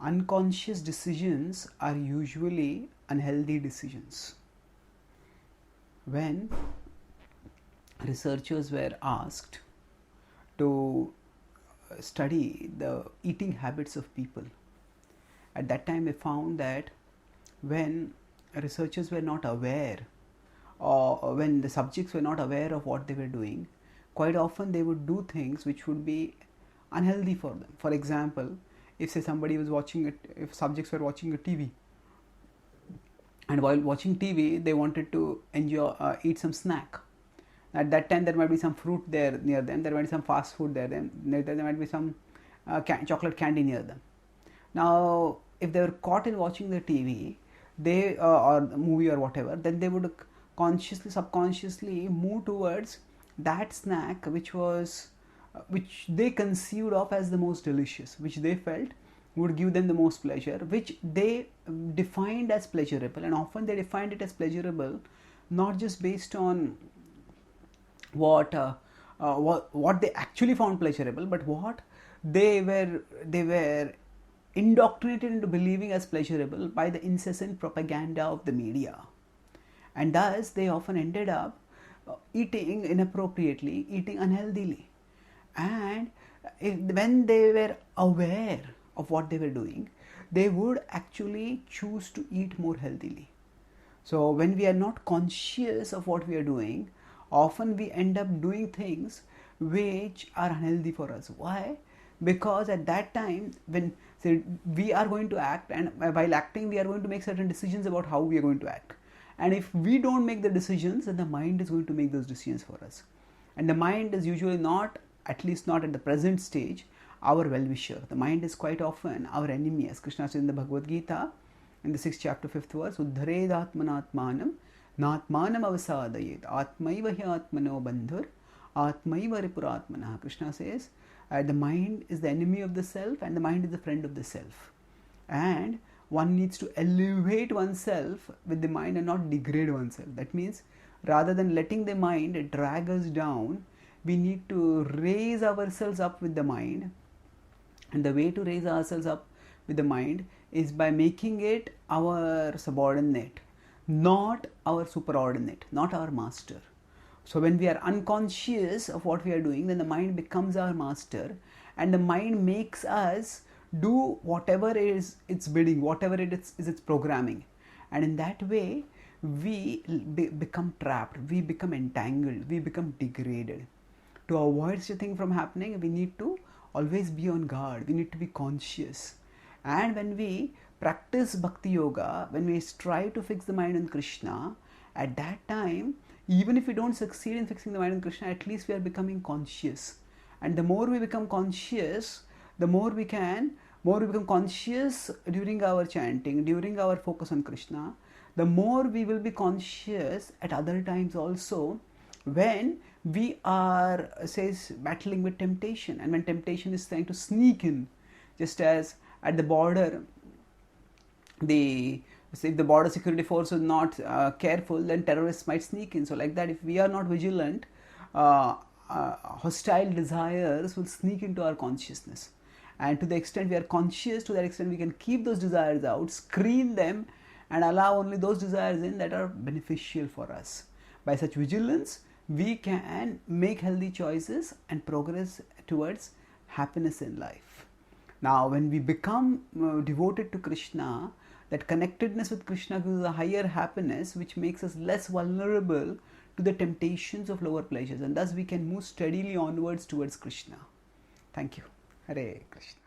Unconscious decisions are usually unhealthy decisions. When researchers were asked to study the eating habits of people, at that time they found that when researchers were not aware, or when the subjects were not aware of what they were doing, quite often they would do things which would be unhealthy for them. For example, if say somebody was watching it, if subjects were watching a TV, and while watching TV they wanted to enjoy eat some snack. At that time there might be some fruit there near them, there might be some fast food there, there might be some chocolate candy near them. Now if they were caught in watching the TV, they or the movie or whatever, then they would consciously, subconsciously move towards that snack which they conceived of as the most delicious, which they felt would give them the most pleasure, which they defined as pleasurable. And often they defined it as pleasurable not just based on what they actually found pleasurable, but what they were indoctrinated into believing as pleasurable by the incessant propaganda of the media. And thus they often ended up eating inappropriately, eating unhealthily. And when they were aware of what they were doing, they would actually choose to eat more healthily. So when we are not conscious of what we are doing, often we end up doing things which are unhealthy for us. Why? Because at that time when we are going to act, and while acting we are going to make certain decisions about how we are going to act, and if we don't make the decisions, then the mind is going to make those decisions for us. And the mind is usually not, at least not at the present stage, our well-wisher. The mind is quite often our enemy, as Krishna says in the Bhagavad Gita in the 6th chapter 5th verse, Uddhared atmanatmanam natmanam avasadayet atmaiva hi atmano bandhur atmaiva ripuratmanah. Krishna says the mind is the enemy of the self and the mind is the friend of the self, and one needs to elevate oneself with the mind and not degrade oneself. That means rather than letting the mind drag us down, we need to raise ourselves up with the mind. And the way to raise ourselves up with the mind is by making it our subordinate, not our superordinate, not our master. So when we are unconscious of what we are doing, then the mind becomes our master, and the mind makes us do whatever is its bidding, whatever it is its programming. And in that way we become trapped, we become entangled, we become degraded. To avoid such a thing from happening, we need to always be on guard, we need to be conscious. And when we practice bhakti yoga, when we strive to fix the mind on Krishna, at that time, even if we don't succeed in fixing the mind on Krishna, at least we are becoming conscious. And the more we become conscious, the more we become conscious during our chanting, during our focus on Krishna, the more we will be conscious at other times also, when we are, says, battling with temptation, and when temptation is trying to sneak in. Just as at the border, if the border security force is not careful, then terrorists might sneak in. So like that, if we are not vigilant, hostile desires will sneak into our consciousness. And to the extent we are conscious, to that extent we can keep those desires out, screen them, and allow only those desires in that are beneficial for us. By such vigilance, we can make healthy choices and progress towards happiness in life. Now, when we become devoted to Krishna, that connectedness with Krishna gives us a higher happiness, which makes us less vulnerable to the temptations of lower pleasures, and thus we can move steadily onwards towards Krishna. Thank you. Hare Krishna.